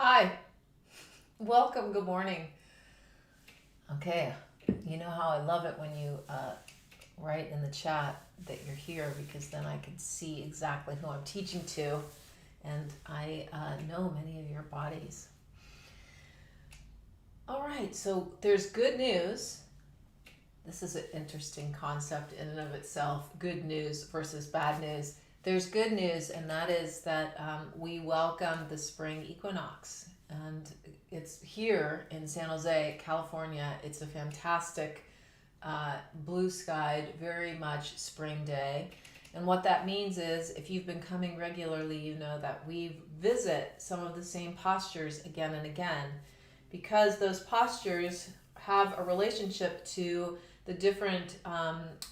Hi, welcome, good morning. Okay, you know how I love it when you write in the chat that you're here because then I can see exactly who I'm teaching to and I know many of your bodies. All right, so there's good news. This is an interesting concept in and of itself, good news versus bad news. There's good news, and that is that we welcome the spring equinox. And it's here in San Jose, California. It's a fantastic blue skied, very much spring day. And what that means is if you've been coming regularly, you know that we visit some of the same postures again and again because those postures have a relationship to the different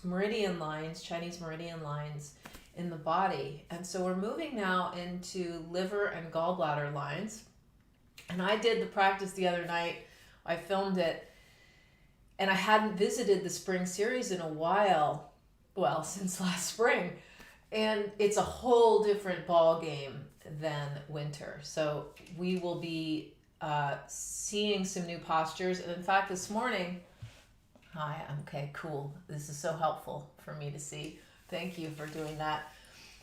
meridian lines, Chinese meridian lines in the body. And so we're moving now into liver and gallbladder lines. And I did the practice the other night. I filmed it. And I hadn't visited the spring series in a while. Well, since last spring. And it's a whole different ball game than winter. So we will be seeing some new postures. And in fact, this morning, hi, okay, cool. This is so helpful for me to see. Thank you for doing that.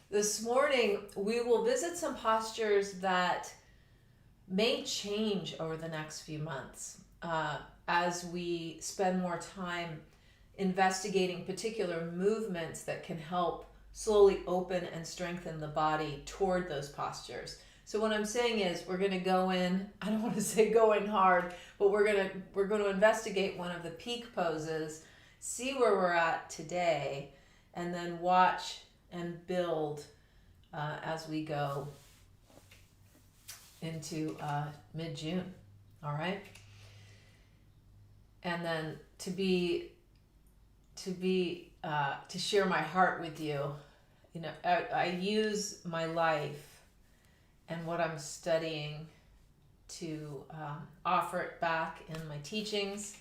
This morning, we will visit some postures that may change over the next few months as we spend more time investigating particular movements that can help slowly open and strengthen the body toward those postures. So what I'm saying is we're going to go in, I don't want to say go in hard, but we're going to investigate one of the peak poses, see where we're at today, and then watch and build as we go into mid-June. All right? And then to share my heart with you, you know, I use my life and what I'm studying to offer it back in my teachings.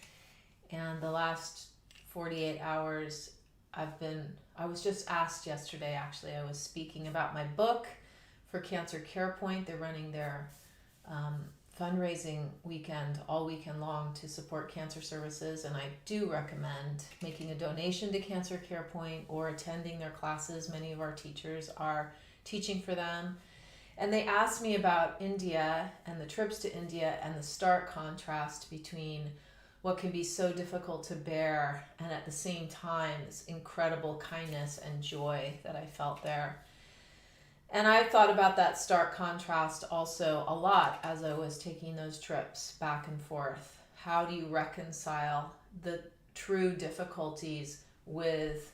And the last 48 hours, I was just asked yesterday, actually, I was speaking about my book for Cancer Care Point. They're running their fundraising weekend all weekend long to support cancer services, and I do recommend making a donation to Cancer Care Point or attending their classes. Many of our teachers are teaching for them. And they asked me about India and the trips to India and the stark contrast between what can be so difficult to bear and at the same time this incredible kindness and joy that I felt there. And I thought about that stark contrast also a lot as I was taking those trips back and forth. How do you reconcile the true difficulties with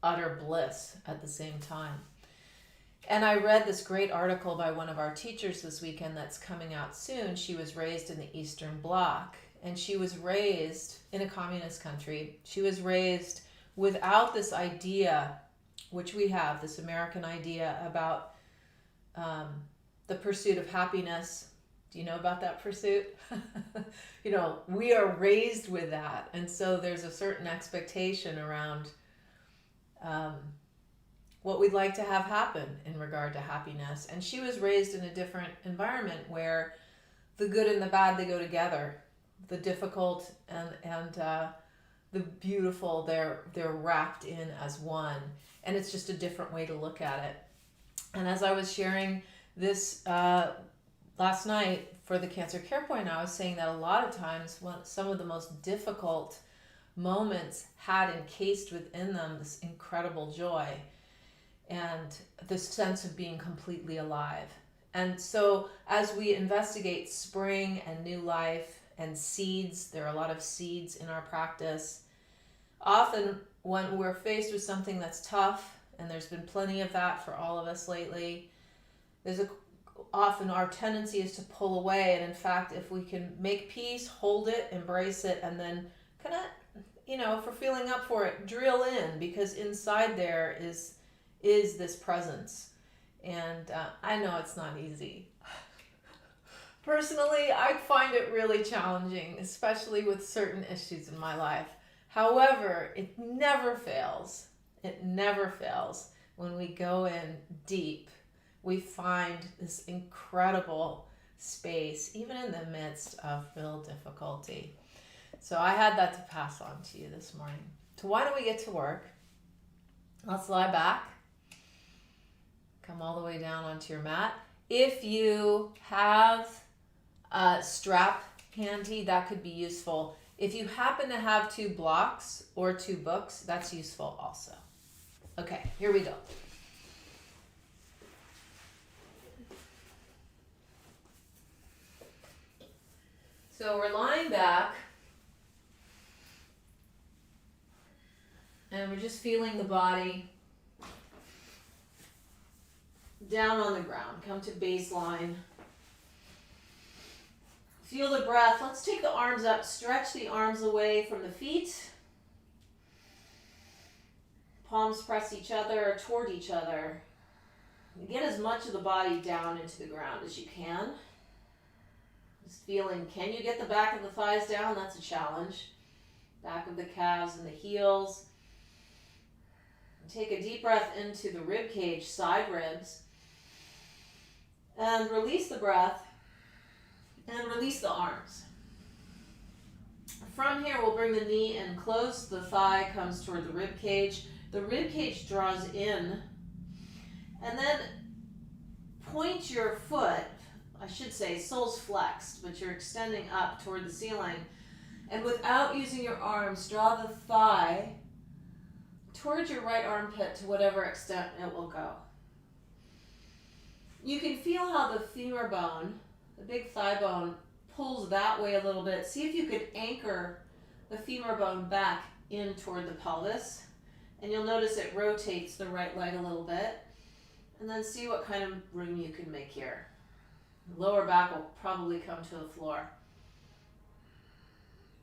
utter bliss at the same time? And I read this great article by one of our teachers this weekend that's coming out soon. She was raised in the Eastern Bloc, and she was raised in a communist country. She was raised without this idea, which we have, this American idea about the pursuit of happiness. Do you know about that pursuit? You know, we are raised with that. And so there's a certain expectation around what we'd like to have happen in regard to happiness. And she was raised in a different environment where the good and the bad, they go together. The difficult and the beautiful, they're wrapped in as one. And it's just a different way to look at it. And as I was sharing this last night for the Cancer Care Point, I was saying that a lot of times some of the most difficult moments had encased within them this incredible joy and this sense of being completely alive. And so as we investigate spring and new life and seeds, there are a lot of seeds in our practice. Often when we're faced with something that's tough, and there's been plenty of that for all of us lately, often our tendency is to pull away. And in fact, if we can make peace, hold it, embrace it, and then kind of, you know, if we're feeling up for it, drill in, because inside there is this presence. And I know it's not easy. Personally, I find it really challenging, especially with certain issues in my life. However, it never fails. It never fails. When we go in deep, we find this incredible space, even in the midst of real difficulty. So I had that to pass on to you this morning. So why don't we get to work? Let's lie back. Come all the way down onto your mat. If you have a strap handy, that could be useful. If you happen to have 2 blocks or 2 books, that's useful also. Okay, here we go. So we're lying back and we're just feeling the body down on the ground. Come to baseline. Feel the breath. Let's take the arms up. Stretch the arms away from the feet. Palms press each other, toward each other. Get as much of the body down into the ground as you can. Just feeling, can you get the back of the thighs down? That's a challenge. Back of the calves and the heels. Take a deep breath into the rib cage, side ribs. And release the breath. And release the arms. From here, we'll bring the knee in close. The thigh comes toward the rib cage. The rib cage draws in. And then point your foot, I should say soles flexed, but you're extending up toward the ceiling. And without using your arms, draw the thigh towards your right armpit to whatever extent it will go. You can feel how the femur bone, the big thigh bone, pulls that way a little bit. See if you could anchor the femur bone back in toward the pelvis. And you'll notice it rotates the right leg a little bit. And then see what kind of room you can make here. Lower back will probably come to the floor.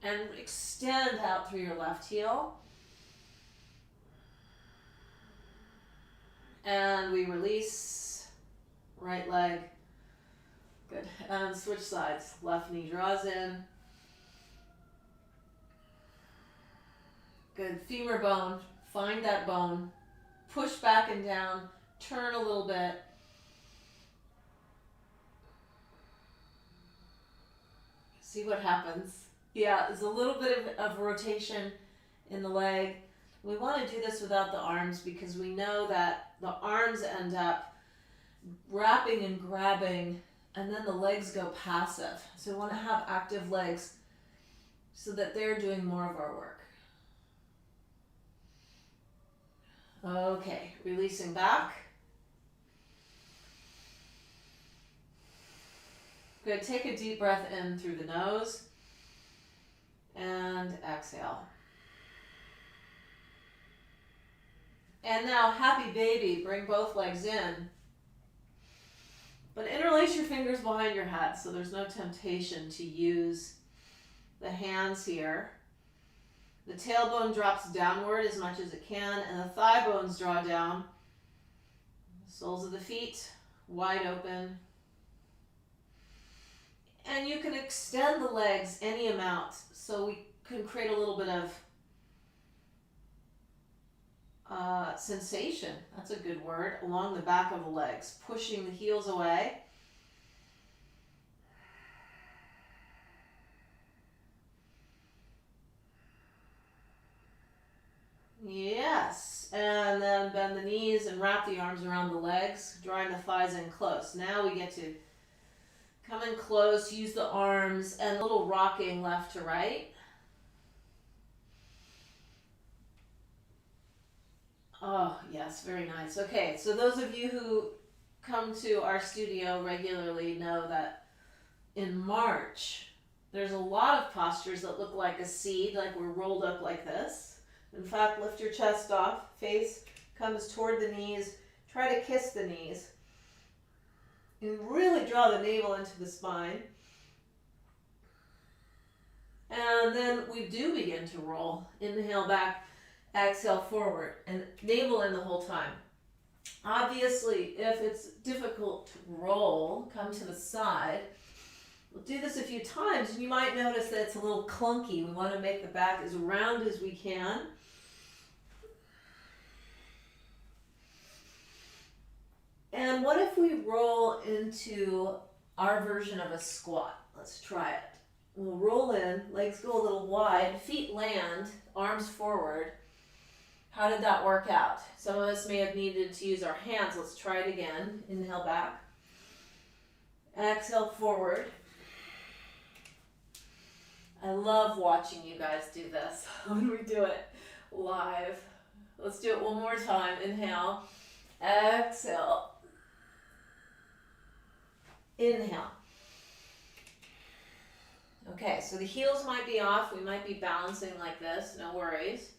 And extend out through your left heel. And we release. Right leg. Good. And switch sides. Left knee draws in. Good. Femur bone. Find that bone. Push back and down. Turn a little bit. See what happens. Yeah, there's a little bit of rotation in the leg. We want to do this without the arms because we know that the arms end up wrapping and grabbing and then the legs go passive. So we want to have active legs so that they're doing more of our work. Okay, releasing back. Good, take a deep breath in through the nose and exhale. And now, happy baby, bring both legs in. But interlace your fingers behind your head so there's no temptation to use the hands here. The tailbone drops downward as much as it can, and the thigh bones draw down. Soles of the feet wide open. And you can extend the legs any amount so we can create a little bit of sensation. That's a good word. Along the back of the legs, pushing the heels away. Yes, and then bend the knees and wrap the arms around the legs, drawing the thighs in close. Now we get to come in close, use the arms, and a little rocking left to right. Oh, yes, very nice. Okay, so those of you who come to our studio regularly know that in March, there's a lot of postures that look like a seed, like we're rolled up like this. In fact, lift your chest off, face comes toward the knees, try to kiss the knees. And really draw the navel into the spine. And then we do begin to roll. Inhale back, exhale forward, and navel in the whole time. Obviously, if it's difficult to roll, come to the side. We'll do this a few times, and you might notice that it's a little clunky. We want to make the back as round as we can. And what if we roll into our version of a squat. Let's try it. We'll roll in, legs go a little wide, feet land, arms forward. How did that work out? Some of us may have needed to use our hands. Let's try it again. Inhale back. Exhale forward. I love watching you guys do this when we do it live. Let's do it one more time. Inhale. Exhale. Inhale. Okay, so the heels might be off. We might be balancing like this. No worries.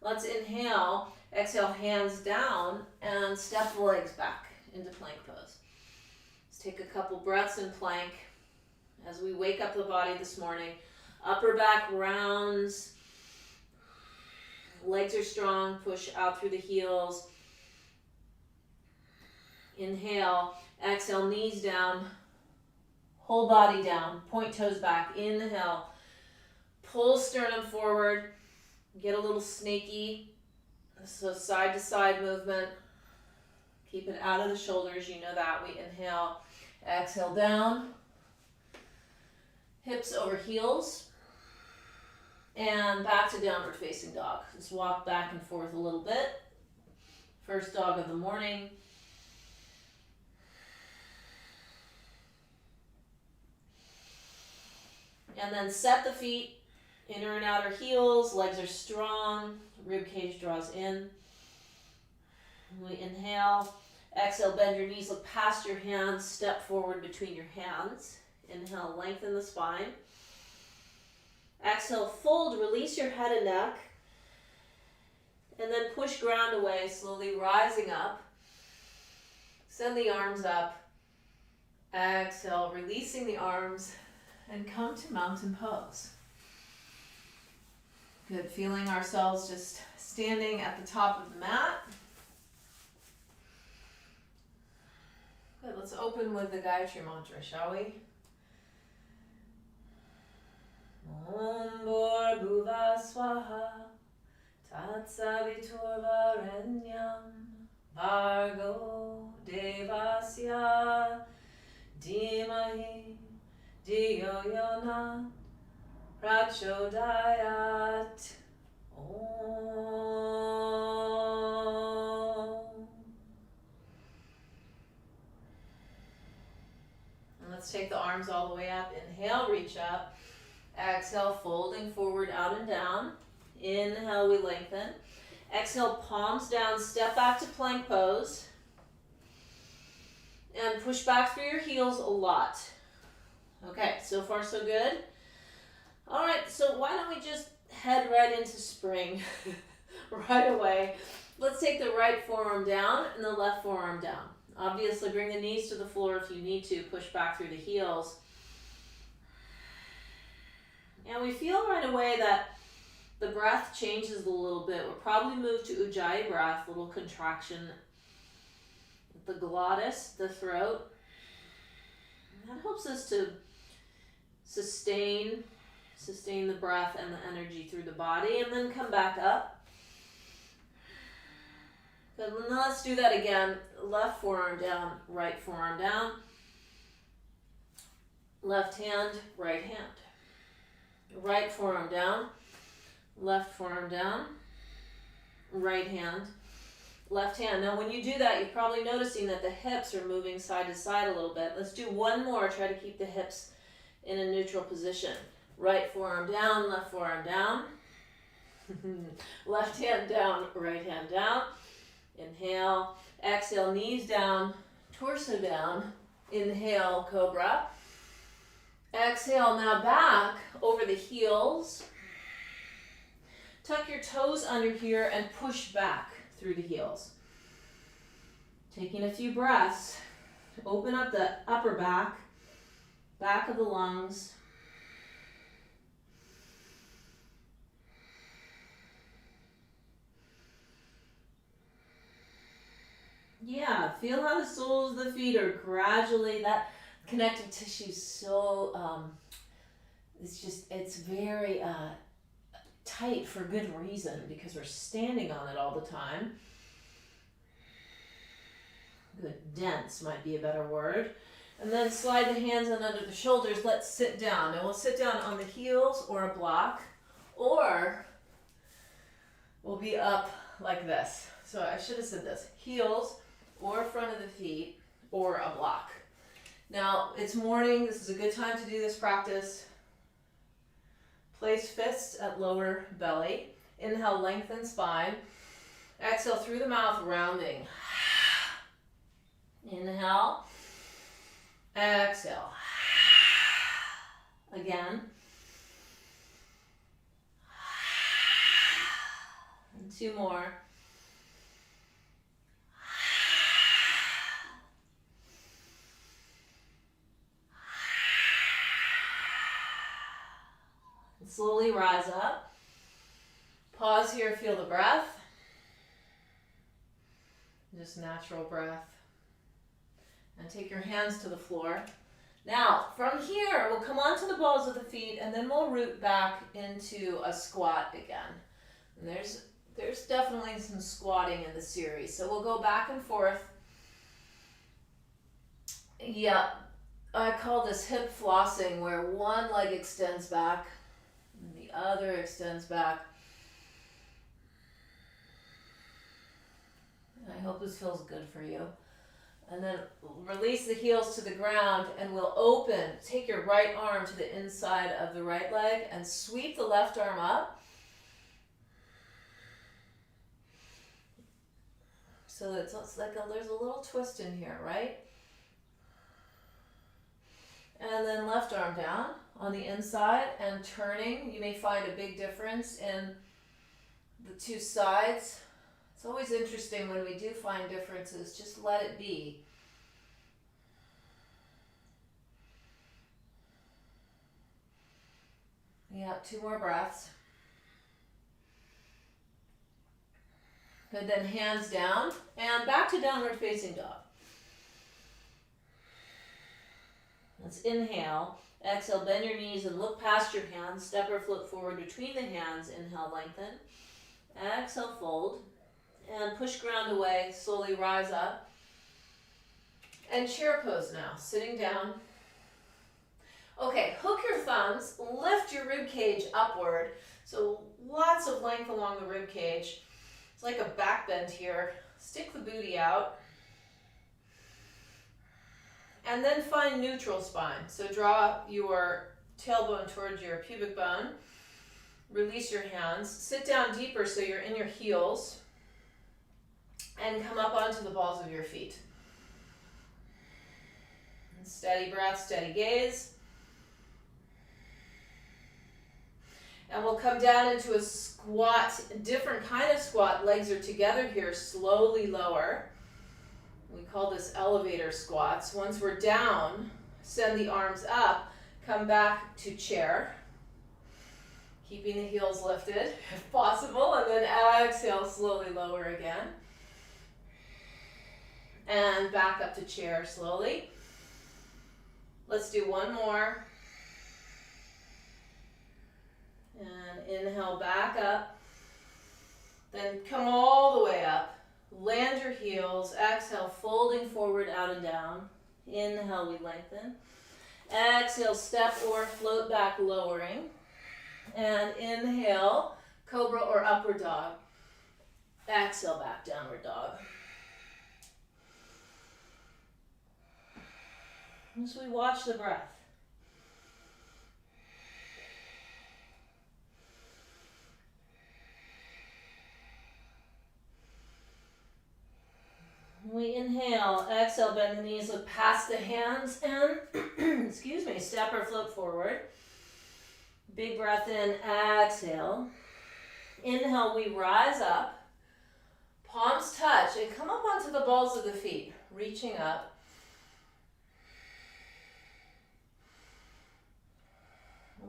Let's inhale. Exhale, hands down, and step the legs back into plank pose. Let's take a couple breaths in plank as we wake up the body this morning. Upper back rounds. Legs are strong. Push out through the heels. Inhale. Exhale, knees down. Whole body down. Point toes back. Inhale. Pull sternum forward. Get a little snaky. So side to side movement. Keep it out of the shoulders. You know that. We inhale. Exhale down. Hips over heels. And back to downward facing dog. Just walk back and forth a little bit. First dog of the morning. And then set the feet, inner and outer heels, legs are strong, rib cage draws in. We inhale, exhale, bend your knees, look past your hands, step forward between your hands. Inhale, lengthen the spine. Exhale, fold, release your head and neck. And then push ground away, slowly rising up. Send the arms up. Exhale, releasing the arms. And come to mountain pose. Good, feeling ourselves just standing at the top of the mat. Good, let's open with the Gayatri Mantra, shall we? Om Bhur Swaha Tatsaviturvarenyam Bhargo Devasya Dhimahi Diyo Yona Prachodayat Om. And let's take the arms all the way up. Inhale, reach up. Exhale, folding forward, out and down. Inhale, we lengthen. Exhale, palms down, step back to plank pose. And push back through your heels a lot. Okay, so far so good. All right, so why don't we just head right into spring right away. Let's take the right forearm down and the left forearm down. Obviously, bring the knees to the floor if you need to. Push back through the heels. And we feel right away that the breath changes a little bit. We'll probably move to Ujjayi breath, little contraction. The glottis, the throat. That helps us to sustain the breath and the energy through the body, and then come back up. Good, now let's do that again. Left forearm down, right forearm down. Left hand, right hand. Right forearm down, left forearm down, right hand, left hand. Now when you do that, you're probably noticing that the hips are moving side to side a little bit. Let's do one more. Try to keep the hips in a neutral position. Right forearm down, left forearm down. Left hand down, right hand down. Inhale, exhale, knees down, torso down. Inhale, cobra. Exhale, now back over the heels. Tuck your toes under here and push back through the heels. Taking a few breaths. Open up the upper back, back of the lungs. Yeah, feel how the soles of the feet are gradually, that connective tissue so, it's very tight for good reason because we're standing on it all the time. Good, dense might be a better word. And then slide the hands in under the shoulders. Let's sit down. And we'll sit down on the heels or a block, or we'll be up like this. So I should have said this. Heels or front of the feet or a block. Now, it's morning. This is a good time to do this practice. Place fists at lower belly. Inhale, lengthen spine. Exhale through the mouth, rounding. Inhale. Exhale. Again. And 2 more. And slowly rise up. Pause here, feel the breath. Just natural breath. And take your hands to the floor. Now, from here, we'll come onto the balls of the feet, and then we'll root back into a squat again. And there's definitely some squatting in the series. So we'll go back and forth. Yeah, I call this hip flossing, where one leg extends back and the other extends back. I hope this feels good for you. And then release the heels to the ground, and we'll open. Take your right arm to the inside of the right leg and sweep the left arm up. So it's like there's a little twist in here, right? And then left arm down on the inside and turning. You may find a big difference in the two sides. It's always interesting when we do find differences, just let it be. Yeah, 2 more breaths. Good, then hands down and back to downward facing dog. Let's inhale, exhale, bend your knees and look past your hands. Step or flip forward between the hands. Inhale, lengthen. Exhale, fold. And push ground away, slowly rise up. And chair pose now, sitting down. Okay, hook your thumbs, lift your rib cage upward. So lots of length along the rib cage. It's like a back bend here. Stick the booty out. And then find neutral spine. So draw your tailbone towards your pubic bone. Release your hands. Sit down deeper so you're in your heels. And come up onto the balls of your feet. And steady breath, steady gaze. And we'll come down into a squat, different kind of squat. Legs are together here, slowly lower. We call this elevator squats. Once we're down, send the arms up, come back to chair. Keeping the heels lifted if possible, and then exhale, slowly lower again. And back up to chair slowly. Let's do 1 more. And inhale, back up. Then come all the way up. Land your heels. Exhale, folding forward, out and down. Inhale, we lengthen. Exhale, step or float back, lowering. And inhale, cobra or upward dog. Exhale, back, downward dog. As we watch the breath. We inhale, exhale, bend the knees, look past the hands, and excuse me, step or float forward. Big breath in, exhale. Inhale, we rise up. Palms touch and come up onto the balls of the feet, reaching up.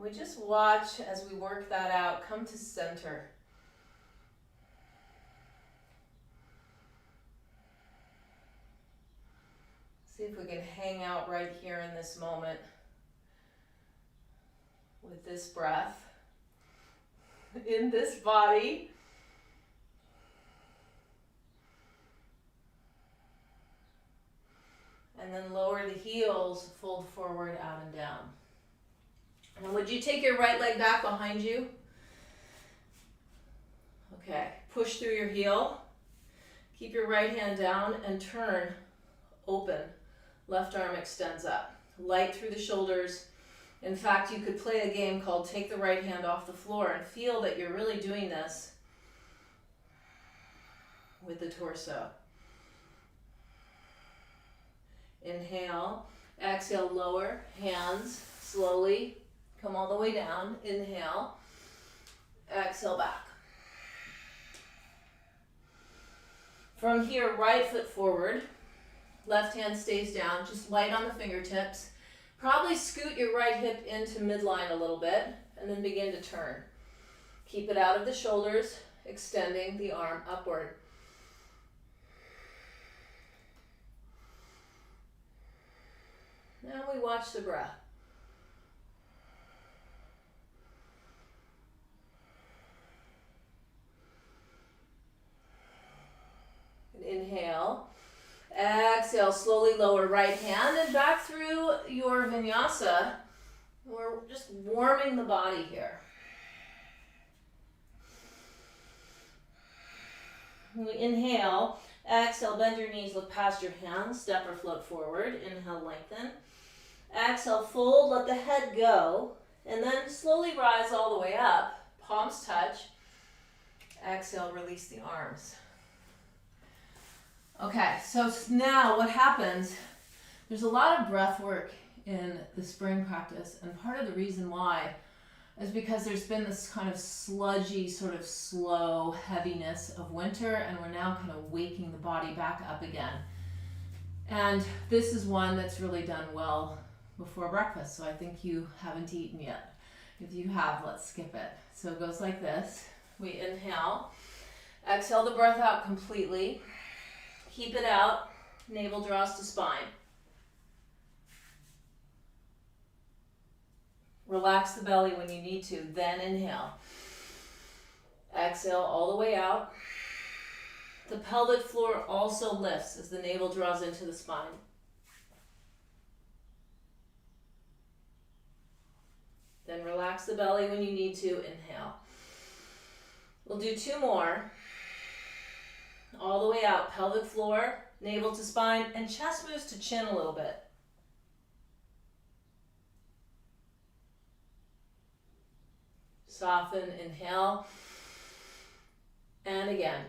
We just watch as we work that out, come to center. See if we can hang out right here in this moment with this breath in this body. And then lower the heels, fold forward, out and down. And would you take your right leg back behind you? Okay, push through your heel. Keep your right hand down and turn open. Left arm extends up. Light through the shoulders. In fact, you could play a game called Take the Right Hand Off the Floor and feel that you're really doing this with the torso. Inhale, exhale, lower, hands slowly come all the way down. Inhale, exhale, back. From here, right foot forward, left hand stays down, just light on the fingertips. Probably scoot your right hip into midline a little bit and then begin to turn. Keep it out of the shoulders, extending the arm upward. Now we watch the breath. Inhale. Exhale, slowly lower right hand and back through your vinyasa. We're just warming the body here. We inhale. Exhale, bend your knees, look past your hands, step or float forward. Inhale, lengthen. Exhale, fold, let the head go, and then slowly rise all the way up. Palms touch. Exhale, release the arms. Okay, so now what happens, there's a lot of breath work in the spring practice, and part of the reason why is because there's been this kind of sludgy, sort of slow heaviness of winter, and we're now kind of waking the body back up again. And this is one that's really done well before breakfast, so I think you haven't eaten yet. If you have, let's skip it. So it goes like this. We inhale, exhale the breath out completely. Keep it out, navel draws to spine. Relax the belly when you need to, then inhale. Exhale all the way out. The pelvic floor also lifts as the navel draws into the spine. Then relax the belly when you need to, inhale. We'll do two more. All the way out, pelvic floor, navel to spine, and chest moves to chin a little bit. Soften, inhale, and again.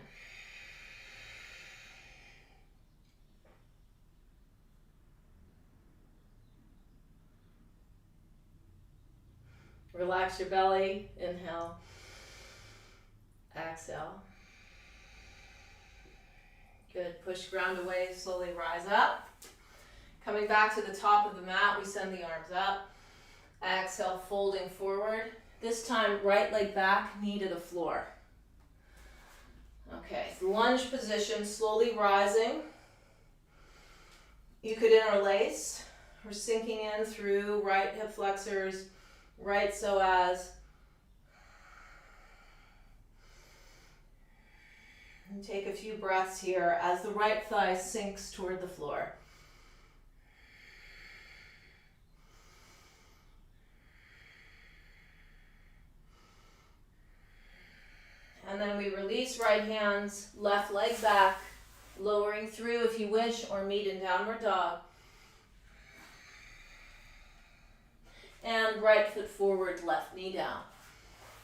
Relax your belly, inhale, exhale. Good, push ground away, slowly rise up. Coming back to the top of the mat, we send the arms up. Exhale, folding forward. This time, right leg back, knee to the floor. Okay, lunge position, slowly rising. You could interlace. We're sinking in through right hip flexors, right psoas. And take a few breaths here as the right thigh sinks toward the floor. And then we release right hands, left leg back, lowering through if you wish, or meet in downward dog. And right foot forward, left knee down.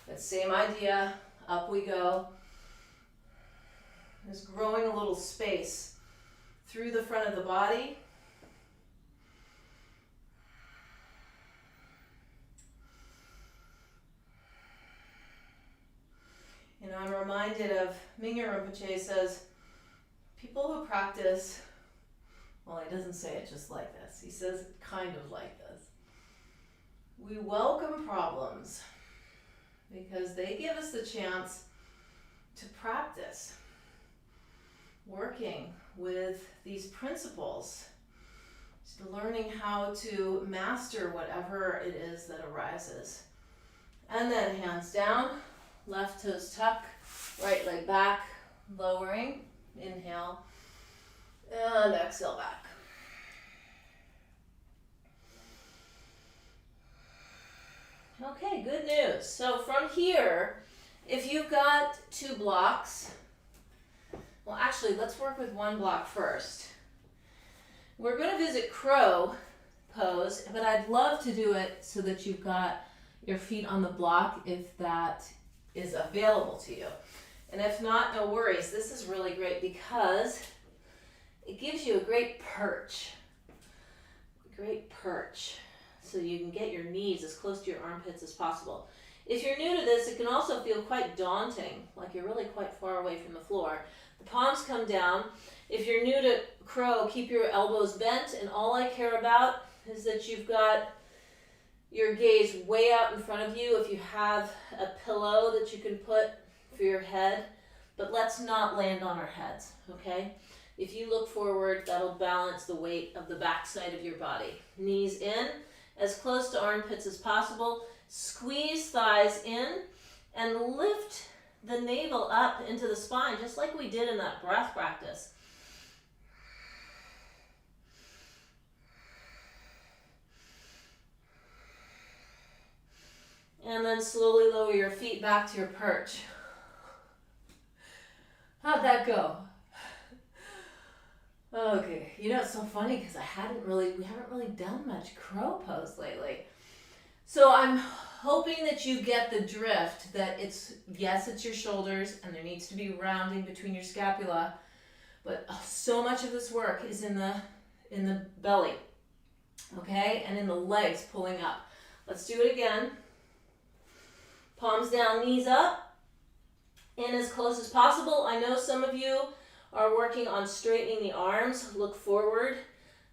That same idea, up we go. Just growing a little space through the front of the body. You know, I'm reminded of Mingyur Rinpoche says, people who practice, well, he doesn't say it just like this. He says it kind of like this. We welcome problems because they give us the chance to practice working with these principles, just learning how to master whatever it is that arises. And then hands down, left toes tuck, right leg back, lowering, inhale, and exhale back. Okay, good news. So from here, if you've got 2 blocks, well, actually, let's work with 1 block first. We're going to visit crow pose, but I'd love to do it so that you've got your feet on the block if that is available to you. And if not, no worries. This is really great because it gives you a great perch. Great perch. So you can get your knees as close to your armpits as possible. If you're new to this, it can also feel quite daunting, like you're really quite far away from the floor. The palms come down. If you're new to crow, keep your elbows bent, and all I care about is that you've got your gaze way out in front of you. If you have a pillow that you can put for your head, but let's not land on our heads, okay? If you look forward, that'll balance the weight of the backside of your body. Knees in, as close to armpits as possible. Squeeze thighs in and lift the navel up into the spine, just like we did in that breath practice. And then slowly lower your feet back to your perch. How'd that go? Okay, you know, it's so funny because we haven't really done much crow pose lately. So I'm hoping that you get the drift that yes, it's your shoulders and there needs to be rounding between your scapula, but so much of this work is in the belly, okay, and in the legs pulling up. Let's do it again. Palms down, knees up, in as close as possible. I know some of you are working on straightening the arms. Look forward.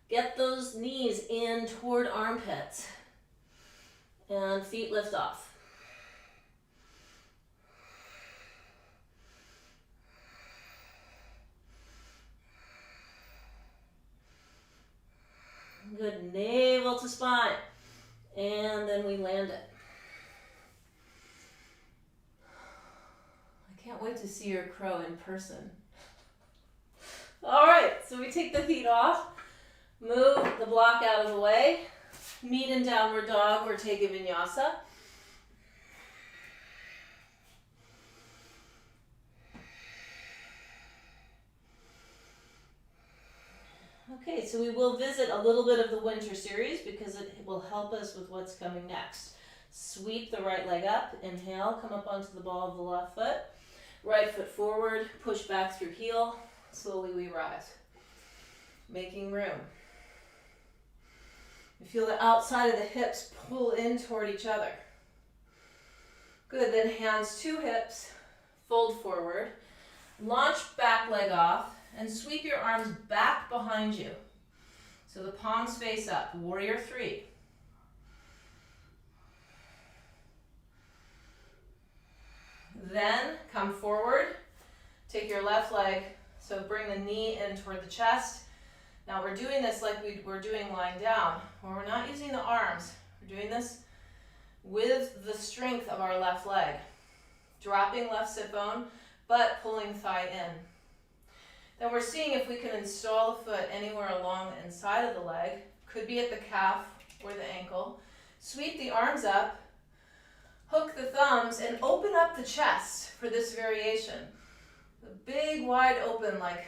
Get those knees in toward armpits. And feet lift off. Good, navel to spine. And then we land it. I can't wait to see your crow in person. All right, so we take the feet off, move the block out of the way, meet in downward dog or take a vinyasa. Okay, so we will visit a little bit of the winter series because it will help us with what's coming next. Sweep the right leg up, inhale, come up onto the ball of the left foot. Right foot forward, push back through heel. Slowly we rise, making room. You feel the outside of the hips pull in toward each other. Good, then hands to hips, fold forward, launch back leg off, and sweep your arms back behind you. So the palms face up, warrior 3. Then come forward, take your left leg, so bring the knee in toward the chest. Now we're doing this like we were doing lying down, where we're not using the arms. We're doing this with the strength of our left leg. Dropping left sit bone, but pulling thigh in. Then we're seeing if we can install the foot anywhere along the inside of the leg. Could be at the calf or the ankle. Sweep the arms up, hook the thumbs, and open up the chest for this variation. The big wide open like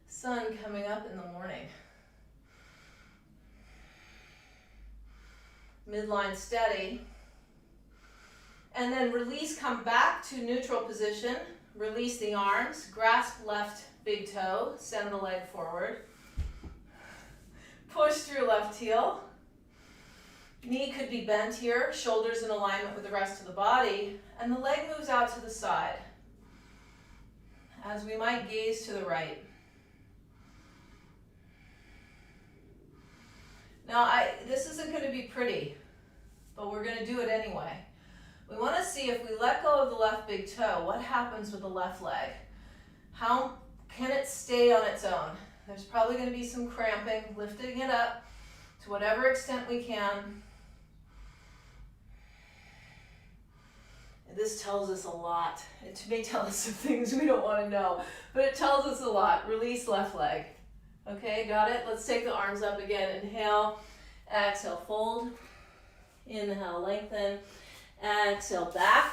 sun coming up in the morning. Midline steady. And then release, come back to neutral position. Release the arms, grasp left big toe, send the leg forward. Push through left heel. Knee could be bent here, shoulders in alignment with the rest of the body, and the leg moves out to the side as we might gaze to the right. Now, this isn't going to be pretty, but we're going to do it anyway. We want to see if we let go of the left big toe, what happens with the left leg? How can it stay on its own? There's probably going to be some cramping, lifting it up to whatever extent we can. This tells us a lot. It may tell us some things we don't want to know, but it tells us a lot. Release left leg. Okay, got it? Let's take the arms up again. Inhale, exhale, fold. Inhale, lengthen. Exhale, back.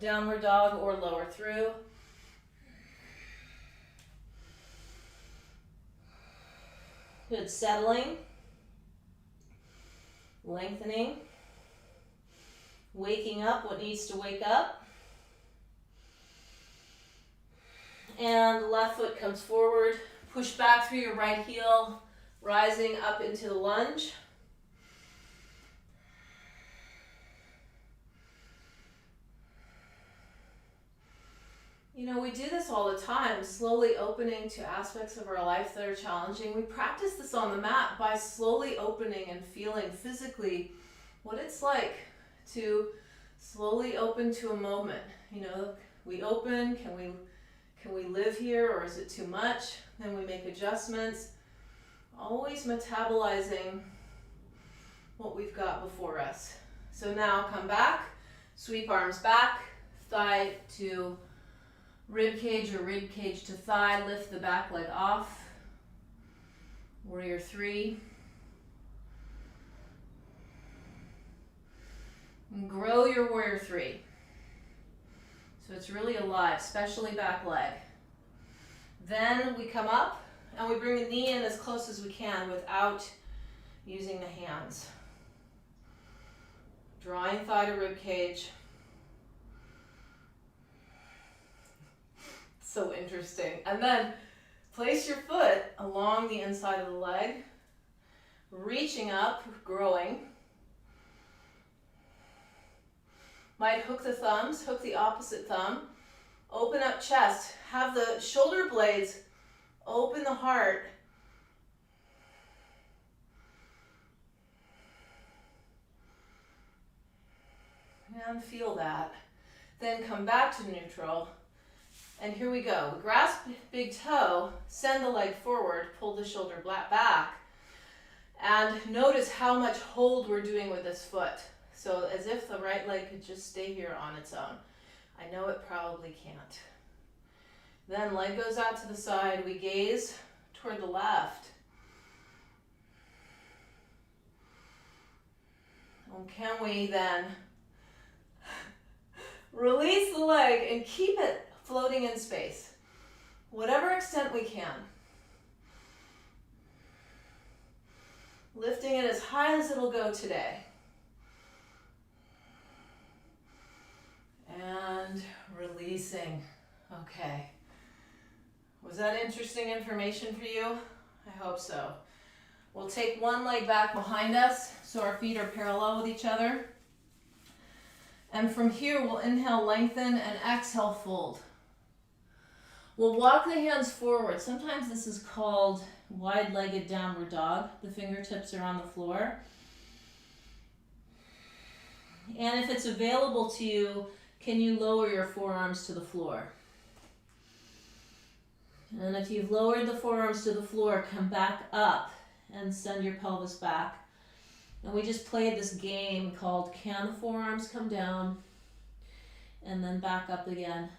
Downward dog or lower through. Good, settling. Lengthening. Waking up what needs to wake up. And the left foot comes forward. Push back through your right heel, rising up into the lunge. You know, we do this all the time, slowly opening to aspects of our life that are challenging. We practice this on the mat by slowly opening and feeling physically what it's like to slowly open to a moment. You know, we open, can we live here, or is it too much? Then we make adjustments, always metabolizing what we've got before us. So now come back, sweep arms back, thigh to rib cage or rib cage to thigh, lift the back leg off. Warrior 3. And grow your warrior 3. So it's really alive, especially back leg. Then we come up and we bring the knee in as close as we can without using the hands. Drawing thigh to rib cage. So interesting. And then place your foot along the inside of the leg, reaching up, growing. Might hook the thumbs, hook the opposite thumb. Open up chest. Have the shoulder blades open the heart. And feel that. Then come back to neutral. And here we go. We grasp big toe, send the leg forward, pull the shoulder back, and notice how much hold we're doing with this foot. So as if the right leg could just stay here on its own. I know it probably can't. Then leg goes out to the side. We gaze toward the left. And can we then release the leg and keep it floating in space, whatever extent we can. Lifting it as high as it'll go today. And releasing. Okay. Was that interesting information for you? I hope so. We'll take one leg back behind us so our feet are parallel with each other. And from here, we'll inhale, lengthen, and exhale, fold. We'll walk the hands forward. Sometimes this is called wide-legged downward dog. The fingertips are on the floor. And if it's available to you, can you lower your forearms to the floor? And if you've lowered the forearms to the floor, come back up and send your pelvis back. And we just played this game called Can the Forearms Come Down? And then back up again.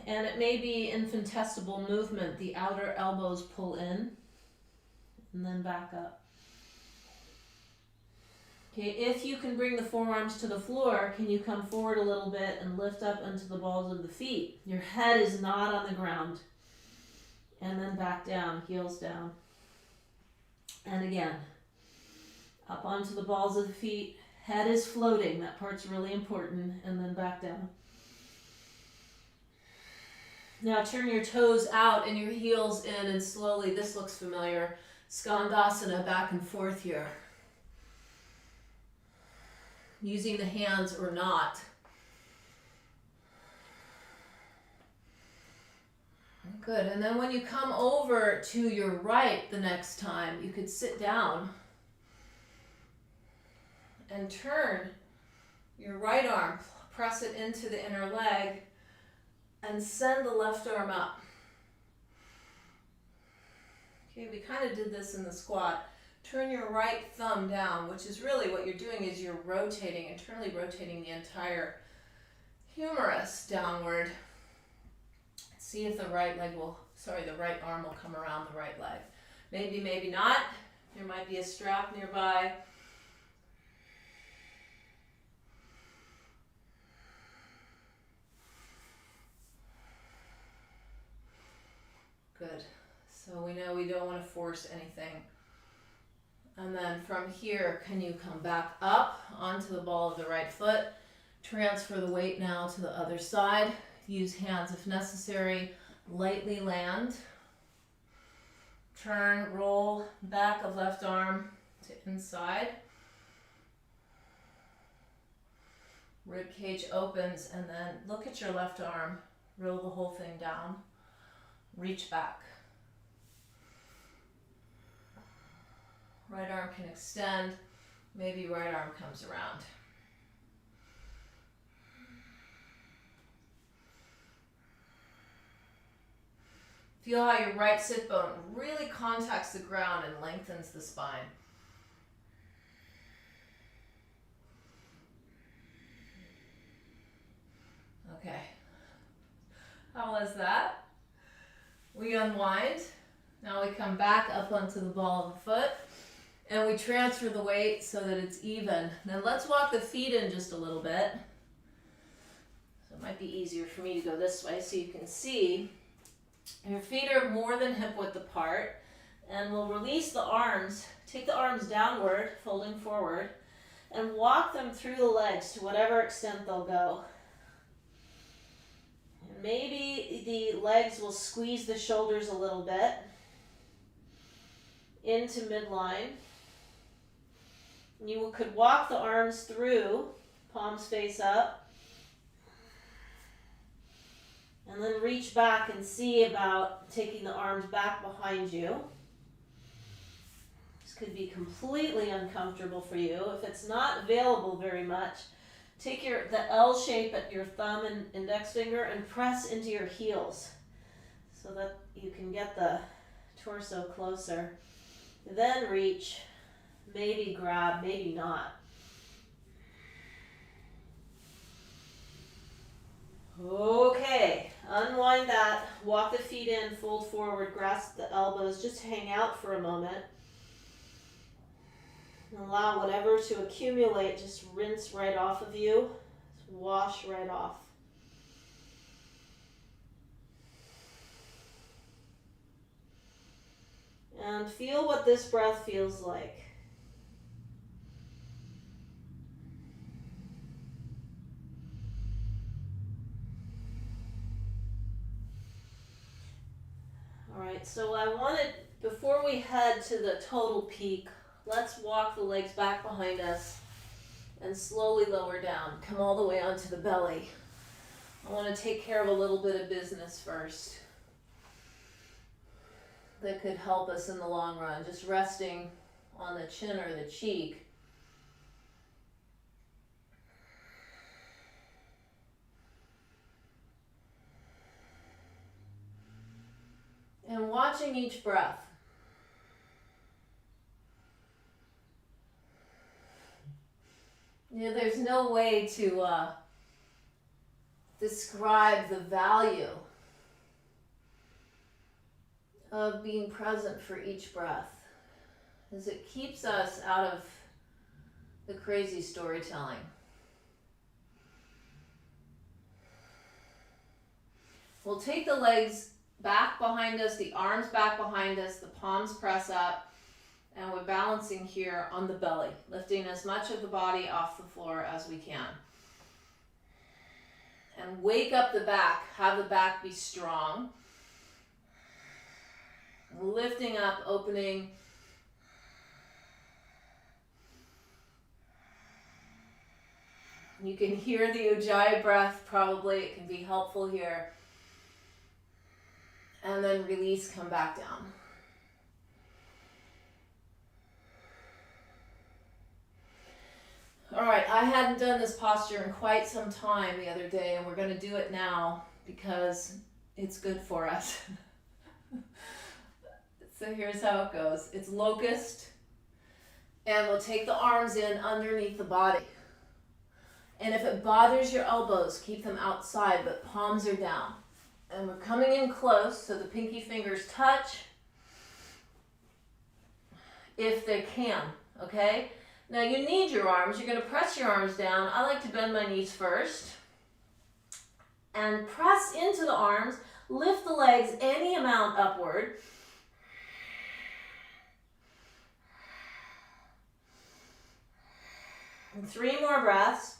And it may be infinitesimal movement. The outer elbows pull in and then back up. Okay, if you can bring the forearms to the floor, can you come forward a little bit and lift up into the balls of the feet? Your head is not on the ground. And then back down, heels down. And again, up onto the balls of the feet. Head is floating. That part's really important. And then back down. Now turn your toes out and your heels in, and slowly, this looks familiar, Skandasana, back and forth here. Using the hands or not. Good, and then when you come over to your right the next time, you could sit down and turn your right arm, press it into the inner leg, and send the left arm up. Okay, we kind of did this in the squat. Turn your right thumb down, which is really what you're doing is you're rotating, internally rotating the entire humerus downward. See if the right arm will come around the right leg. Maybe, maybe not. There might be a strap nearby. So we know we don't want to force anything. And then from here, can you come back up onto the ball of the right foot? Transfer the weight now to the other side. Use hands if necessary. Lightly land. Turn, roll, back of left arm to inside. Rib cage opens, and then look at your left arm. Roll the whole thing down. Reach back. Right arm can extend. Maybe right arm comes around. Feel how your right sit bone really contacts the ground and lengthens the spine. Okay. How was that? We unwind. Now we come back up onto the ball of the foot and we transfer the weight so that it's even. Then let's walk the feet in just a little bit. So it might be easier for me to go this way so you can see. Your feet are more than hip width apart, and we'll release the arms. Take the arms downward, folding forward, and walk them through the legs to whatever extent they'll go. And maybe the legs will squeeze the shoulders a little bit into midline. You could walk the arms through, palms face up. And then reach back and see about taking the arms back behind you. This could be completely uncomfortable for you. If it's not available very much, take the L shape at your thumb and index finger and press into your heels so that you can get the torso closer. Then reach, maybe grab, maybe not. Okay, unwind that, walk the feet in, fold forward, grasp the elbows, just hang out for a moment. Allow whatever to accumulate, just rinse right off of you, just wash right off. And feel what this breath feels like. Alright, so I wanted, before we head to the total peak, let's walk the legs back behind us and slowly lower down. Come all the way onto the belly. I want to take care of a little bit of business first that could help us in the long run. Just resting on the chin or the cheek. And watching each breath. You know, there's no way to describe the value of being present for each breath, as it keeps us out of the crazy storytelling. We'll take the legs back behind us, the arms back behind us, the palms press up, and we're balancing here on the belly, lifting as much of the body off the floor as we can. And wake up the back, have the back be strong. Lifting up, opening. You can hear the Ujjayi breath probably, it can be helpful here. And then release, come back down. All right, I hadn't done this posture in quite some time the other day, and we're going to do it now because it's good for us. So here's how it goes. It's locust, and we'll take the arms in underneath the body. And if it bothers your elbows, keep them outside, but palms are down. And we're coming in close, so the pinky fingers touch if they can, okay? Now you need your arms. You're going to press your arms down. I like to bend my knees first. And press into the arms. Lift the legs any amount upward. And 3 more breaths.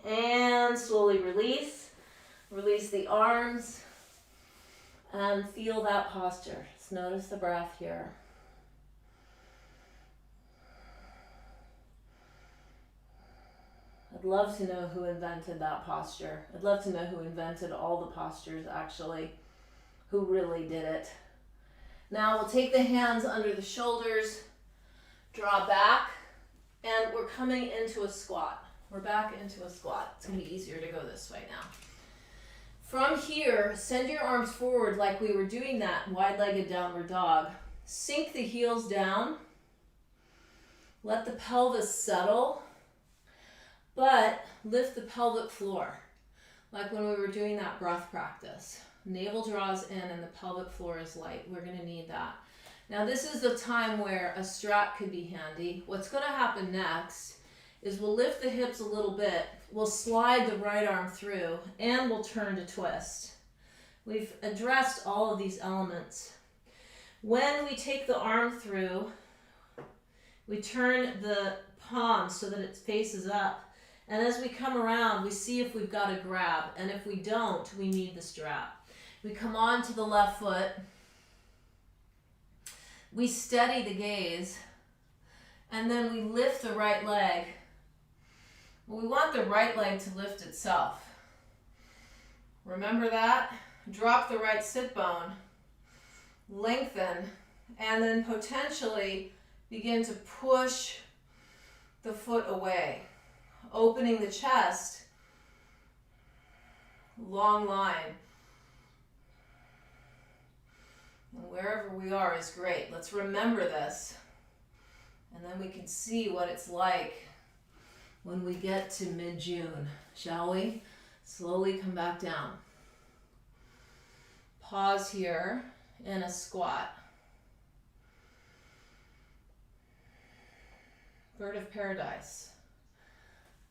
And slowly release. Release the arms. And feel that posture. Just notice the breath here. I'd love to know who invented that posture. I'd love to know who invented all the postures, actually. Who really did it. Now we'll take the hands under the shoulders, draw back, and we're coming into a squat. We're back into a squat. It's going to be easier to go this way now. From here, send your arms forward like we were doing that wide-legged downward dog. Sink the heels down. Let the pelvis settle, but lift the pelvic floor, like when we were doing that breath practice. Navel draws in and the pelvic floor is light. We're going to need that. Now this is the time where a strap could be handy. What's going to happen next is we'll lift the hips a little bit. We'll slide the right arm through and we'll turn to twist. We've addressed all of these elements. When we take the arm through, we turn the palm so that it faces up. And as we come around, we see if we've got a grab. And if we don't, we need the strap. We come on to the left foot. We steady the gaze. And then we lift the right leg. We want the right leg to lift itself. Remember that? Drop the right sit bone. Lengthen. And then potentially begin to push the foot away. Opening the chest. Long line. And wherever we are is great. Let's remember this. And then we can see what it's like when we get to mid-June, shall we? Slowly come back down. Pause here in a squat. Bird of paradise.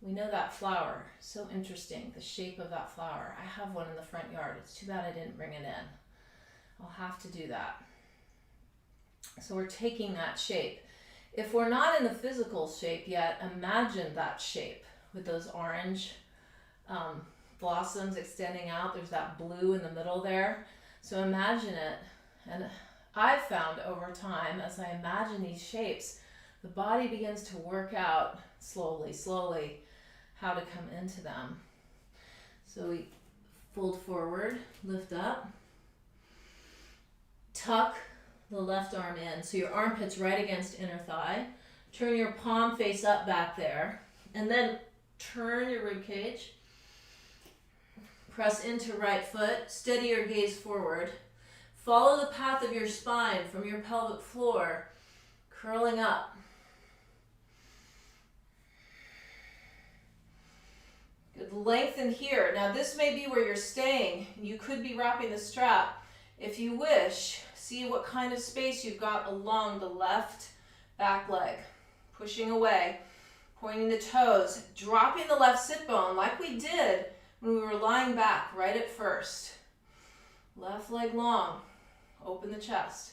We know that flower. So interesting, the shape of that flower. I have one in the front yard. It's too bad I didn't bring it in. I'll have to do that. So we're taking that shape. If we're not in the physical shape yet, imagine that shape with those orange blossoms extending out. There's that blue in the middle there. So imagine it. And I've found over time, as I imagine these shapes, the body begins to work out slowly, how to come into them. So we fold forward, lift up. Tuck the left arm in. So your armpit's right against inner thigh. Turn your palm face up back there. And then turn your rib cage. Press into right foot. Steady your gaze forward. Follow the path of your spine from your pelvic floor, curling up. Good. Lengthen here. Now this may be where you're staying. You could be wrapping the strap. If you wish, see what kind of space you've got along the left back leg. Pushing away, pointing the toes, dropping the left sit bone like we did when we were lying back right at first. Left leg long, open the chest.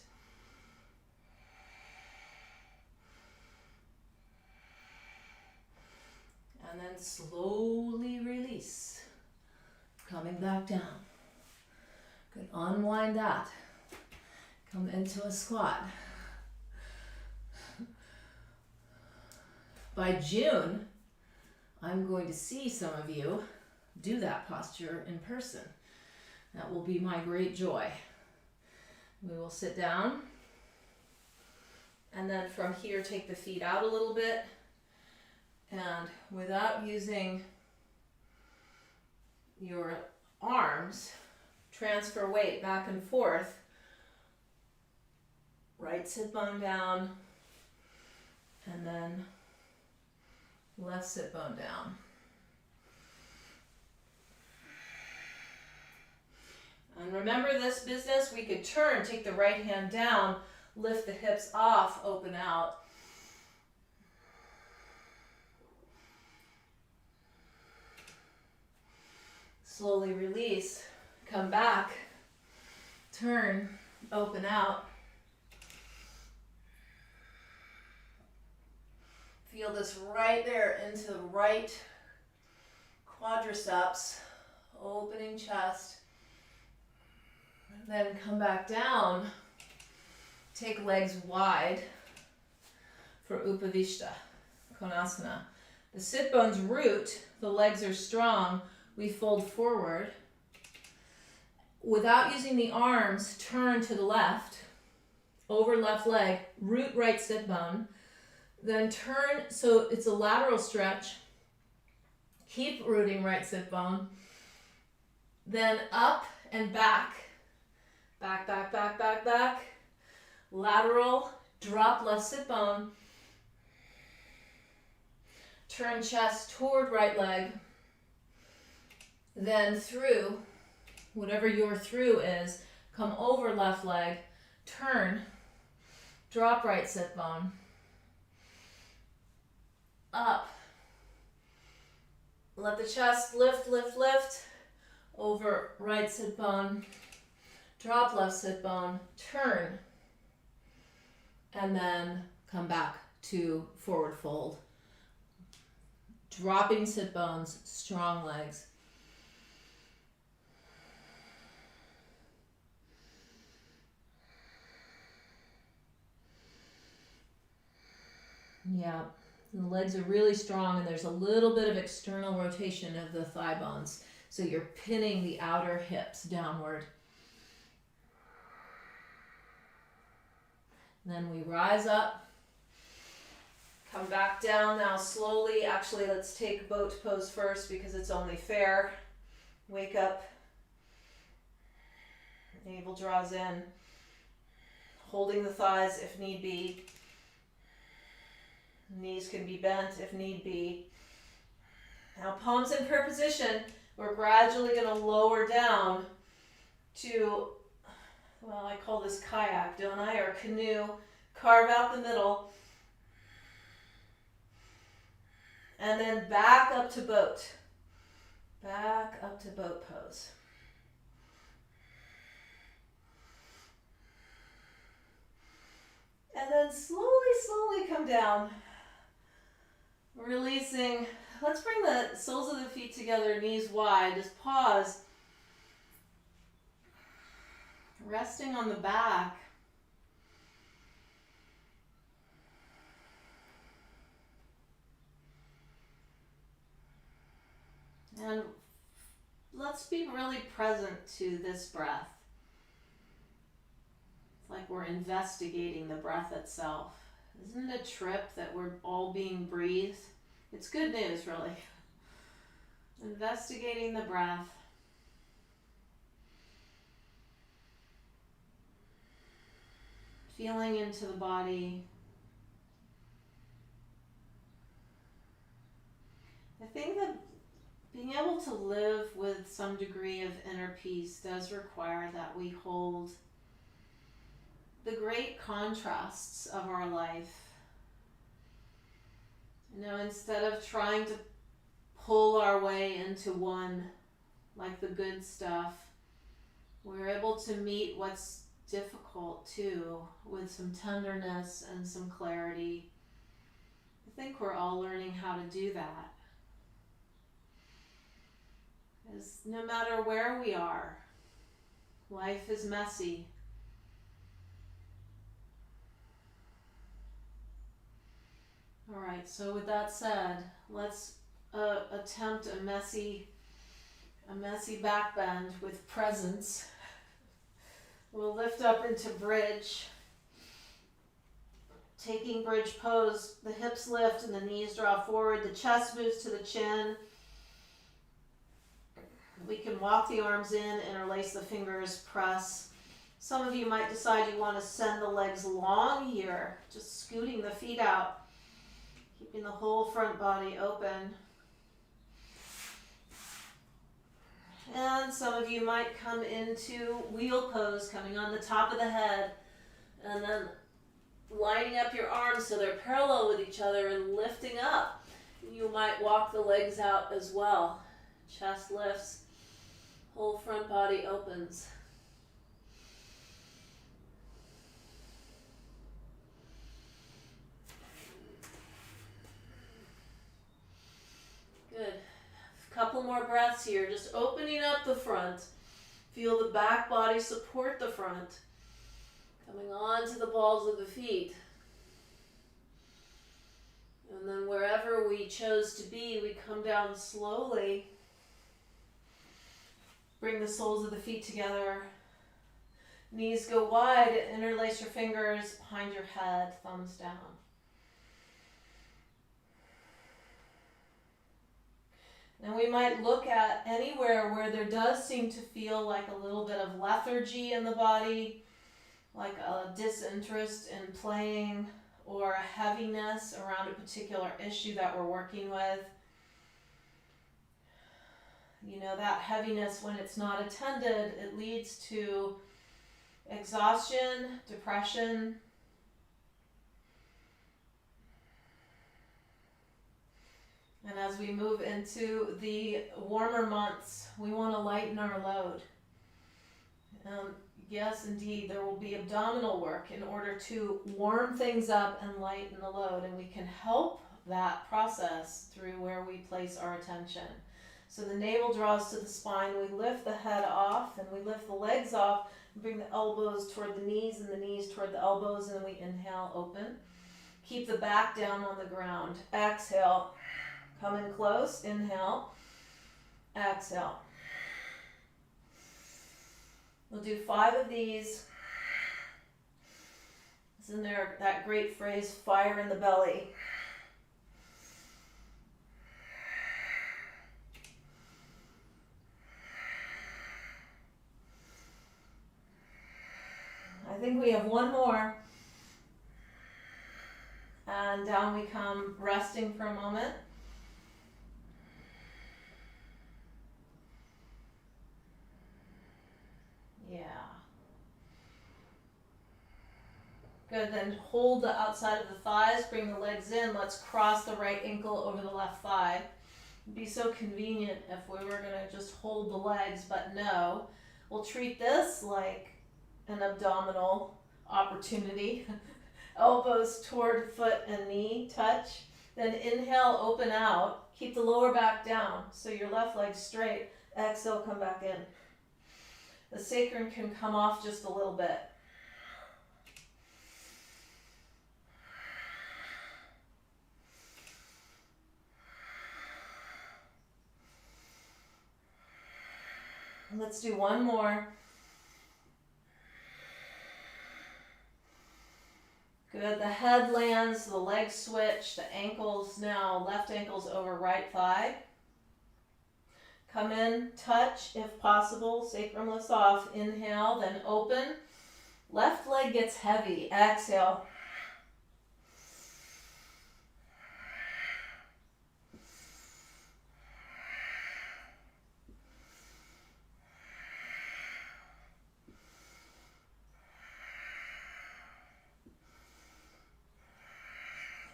And then slowly release, coming back down. Good, unwind that. Come into a squat. By June, I'm going to see some of you do that posture in person. That will be my great joy. We will sit down. And then from here, take the feet out a little bit. And without using your arms, transfer weight back and forth. Right sit bone down, and then left sit bone down. And remember this business, we could turn, take the right hand down, lift the hips off, open out. Slowly release, come back, turn, open out. Feel this right there into the right quadriceps, opening chest. And then come back down. Take legs wide for Upavishta, Konasana. The sit bones root, the legs are strong. We fold forward. Without using the arms, turn to the left, over left leg, root right sit bone. Then turn, so it's a lateral stretch. Keep rooting right sit bone. Then up and back. Back, back, back, back, back. Lateral, drop left sit bone. Turn chest toward right leg. Then through, whatever your through is, come over left leg, turn, drop right sit bone. Up. Let the chest lift, lift, lift. Over right sit bone. Drop left sit bone. Turn. And then come back to forward fold. Dropping sit bones, strong legs. Yeah. And the legs are really strong, and there's a little bit of external rotation of the thigh bones. So you're pinning the outer hips downward. And then we rise up, come back down now slowly. Actually, let's take boat pose first because it's only fair. Wake up. Navel draws in, holding the thighs if need be. Knees can be bent if need be. Now palms in prayer position. We're gradually going to lower down to, well, I call this kayak, don't I? Or canoe. Carve out the middle. And then back up to boat. Back up to boat pose. And then slowly come down. Releasing. Let's bring the soles of the feet together, knees wide. Just pause. Resting on the back. And let's be really present to this breath. It's like we're investigating the breath itself. Isn't it a trip that we're all being breathed? It's good news, really. Investigating the breath. Feeling into the body. I think that being able to live with some degree of inner peace does require that we hold the great contrasts of our life. You know, instead of trying to pull our way into one, like the good stuff, we're able to meet what's difficult too, with some tenderness and some clarity. I think we're all learning how to do that. Because no matter where we are, life is messy. All right, so with that said, let's attempt a messy back bend with presence. We'll lift up into bridge. Taking bridge pose, the hips lift and the knees draw forward, the chest moves to the chin. We can walk the arms in, interlace the fingers, press. Some of you might decide you want to send the legs long here, just scooting the feet out, keeping the whole front body open. And some of you might come into wheel pose, coming on the top of the head, and then lining up your arms so they're parallel with each other and lifting up. You might walk the legs out as well. Chest lifts, whole front body opens. more breaths here, just opening up the front. Feel the back body support the front. Coming on to the balls of the feet. And then wherever we chose to be, we come down slowly. Bring the soles of the feet together. Knees go wide, interlace your fingers behind your head, thumbs down. And we might look at anywhere where there does seem to feel like a little bit of lethargy in the body, like a disinterest in playing, or a heaviness around a particular issue that we're working with. You know, that heaviness, when it's not attended, it leads to exhaustion, depression. And as we move into the warmer months, we want to lighten our load. Yes, indeed, there will be abdominal work in order to warm things up and lighten the load. And we can help that process through where we place our attention. So the navel draws to the spine. We lift the head off and we lift the legs off. Bring the elbows toward the knees and the knees toward the elbows. And then we inhale, open. Keep the back down on the ground. Exhale. Come in close. Inhale. Exhale. We'll do 5 of these. Isn't there that great phrase, fire in the belly? I think we have one more. And down we come, resting for a moment. Yeah. Good, then hold the outside of the thighs, bring the legs in. Let's cross the right ankle over the left thigh. It'd be so convenient if we were gonna just hold the legs, but no. We'll treat this like an abdominal opportunity. Elbows toward foot and knee touch. Then inhale, open out. Keep the lower back down so your left leg's straight. Exhale, come back in. The sacrum can come off just a little bit. And let's do one more. Good, the head lands, the legs switch, the ankles now, left ankle's over right thigh. Come in, touch if possible, sacrum lifts off, inhale, then open. Left leg gets heavy, exhale.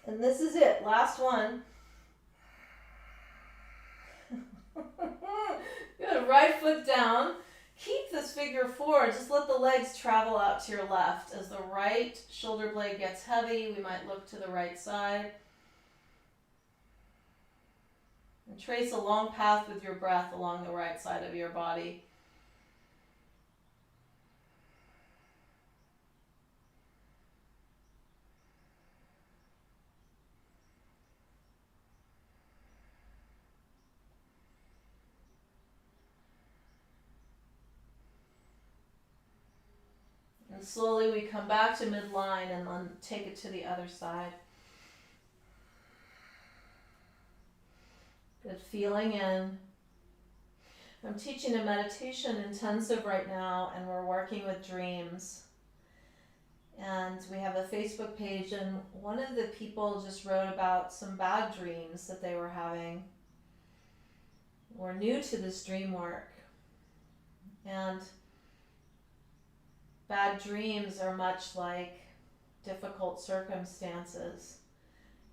And this is it, last one. Good, right foot down. Keep this figure 4. Just let the legs travel out to your left. As the right shoulder blade gets heavy, we might look to the right side. And trace a long path with your breath along the right side of your body. And slowly we come back to midline and then take it to the other side. Good, feeling in. I'm teaching a meditation intensive right now, and we're working with dreams. And we have a Facebook page, and one of the people just wrote about some bad dreams that they were having. We're new to this dream work. And bad dreams are much like difficult circumstances.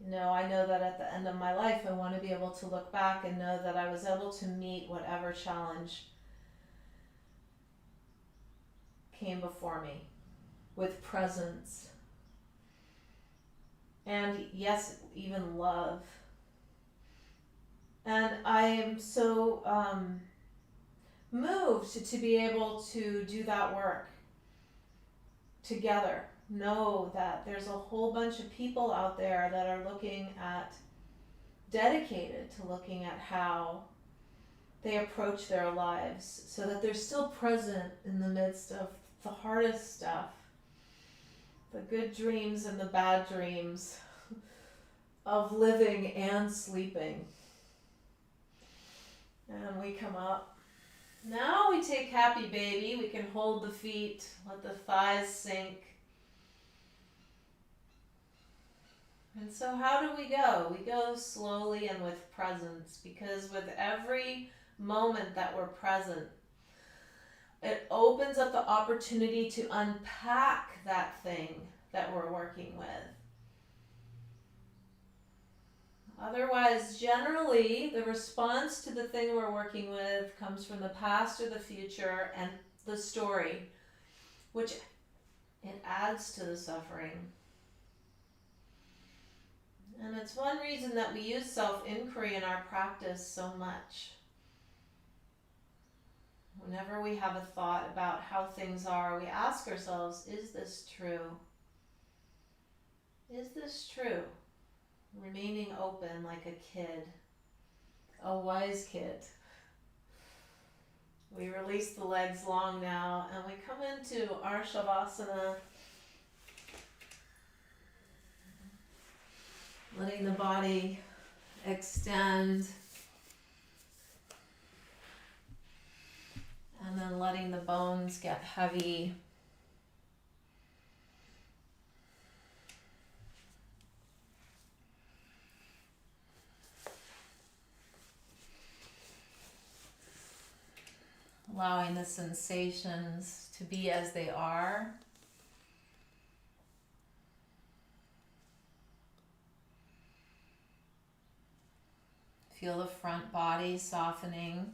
You know, I know that at the end of my life, I want to be able to look back and know that I was able to meet whatever challenge came before me with presence. And yes, even love. And I am so moved to be able to do that work together. Know that there's a whole bunch of people out there that are looking at, dedicated to looking at how they approach their lives so that they're still present in the midst of the hardest stuff, the good dreams and the bad dreams of living and sleeping. And we come up. Now we take happy baby. We can hold the feet, let the thighs sink. And so how do we go? We go slowly and with presence, because with every moment that we're present, it opens up the opportunity to unpack that thing that we're working with. Otherwise, generally, the response to the thing we're working with comes from the past or the future and the story, which it adds to the suffering. And it's one reason that we use self-inquiry in our practice so much. Whenever we have a thought about how things are, we ask ourselves, is this true? Is this true? Remaining open like a kid, a wise kid. We release the legs long now, and we come into our Shavasana, letting the body extend, and then letting the bones get heavy. Allowing the sensations to be as they are. Feel the front body softening.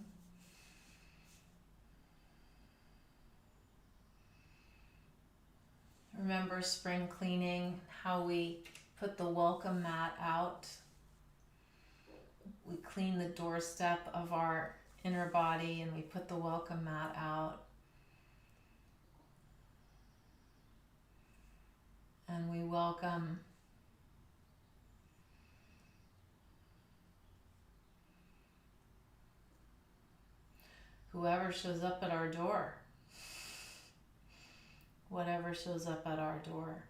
Remember spring cleaning, how we put the welcome mat out. We clean the doorstep of our inner body and we put the welcome mat out. And we welcome whoever shows up at our door, whatever shows up at our door.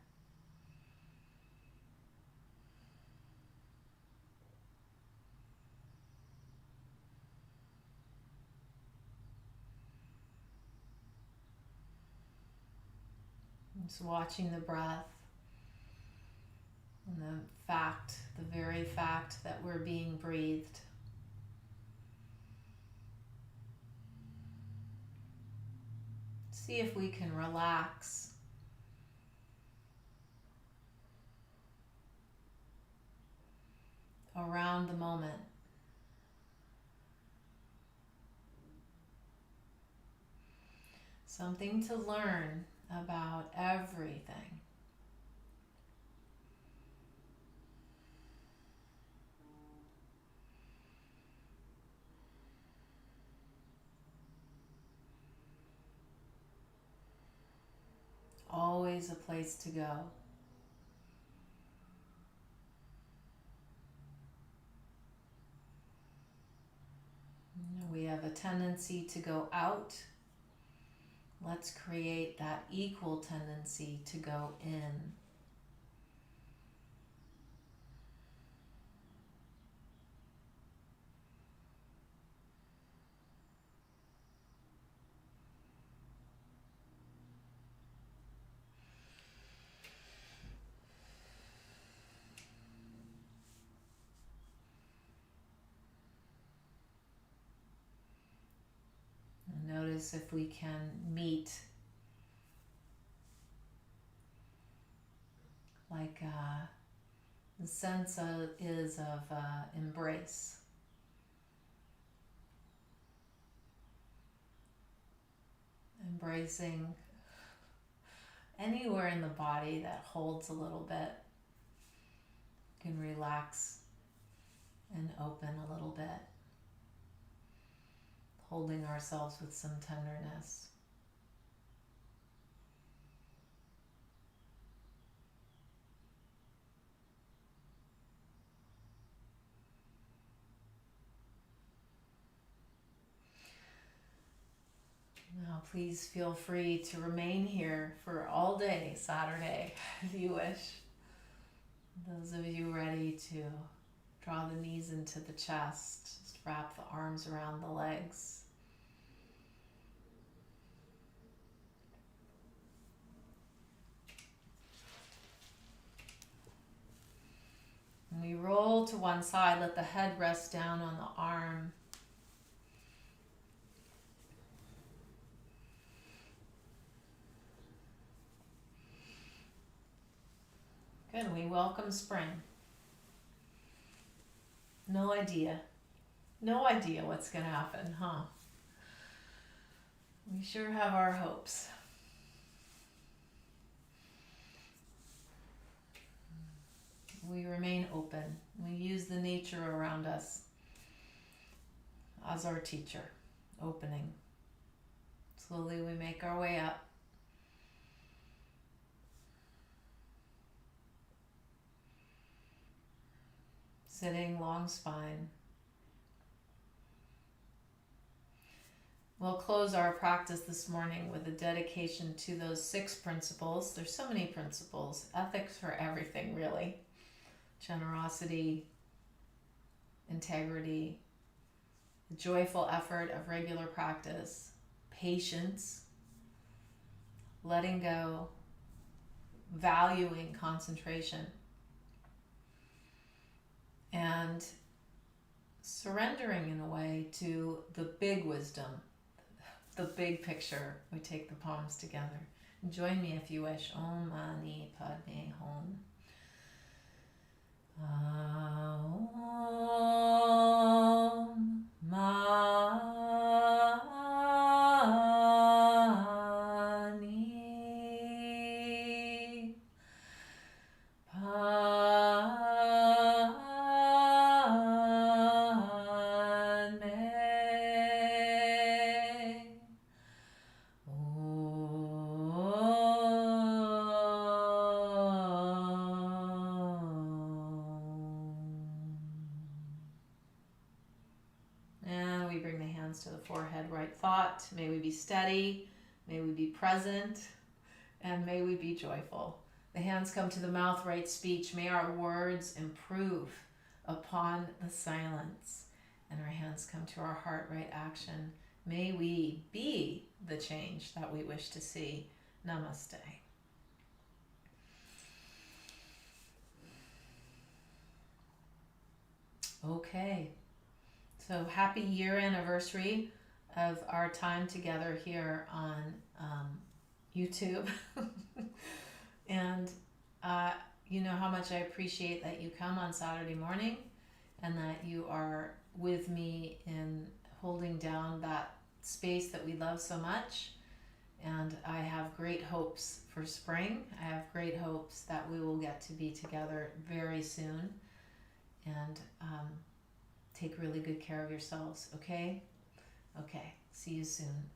Just watching the breath and the very fact that we're being breathed. See if we can relax. Around the moment. Something to learn about everything. Always a place to go. We have a tendency to go out. Let's create that equal tendency to go in. Notice if we can meet like the sense is of embrace. Embracing anywhere in the body that holds a little bit. You can relax and open a little bit, holding ourselves with some tenderness. Now, please feel free to remain here for all day Saturday if you wish. Those of you ready to draw the knees into the chest, just wrap the arms around the legs. And we roll to one side, let the head rest down on the arm. Good, we welcome spring. No idea what's going to happen, huh? We sure have our hopes. We remain open. We use the nature around us as our teacher, opening. Slowly we make our way up. Sitting, long spine. We'll close our practice this morning with a dedication to those 6 principles. There's so many principles, ethics for everything really. Generosity, integrity, the joyful effort of regular practice, patience, letting go, valuing concentration, and surrendering in a way to the big wisdom, the big picture. We take the palms together. Join me if you wish. Om Mani Padme Hum. Om Mani to the forehead, right thought. May we be steady, may we be present, and may we be joyful. The hands come to the mouth, right speech. May our words improve upon the silence. And our hands come to our heart, right action. May we be the change that we wish to see. Namaste. Okay. So happy year anniversary of our time together here on YouTube. And you know how much I appreciate that you come on Saturday morning and that you are with me in holding down that space that we love so much. And I have great hopes for spring. I have great hopes that we will get to be together very soon. And take really good care of yourselves, okay? Okay, see you soon.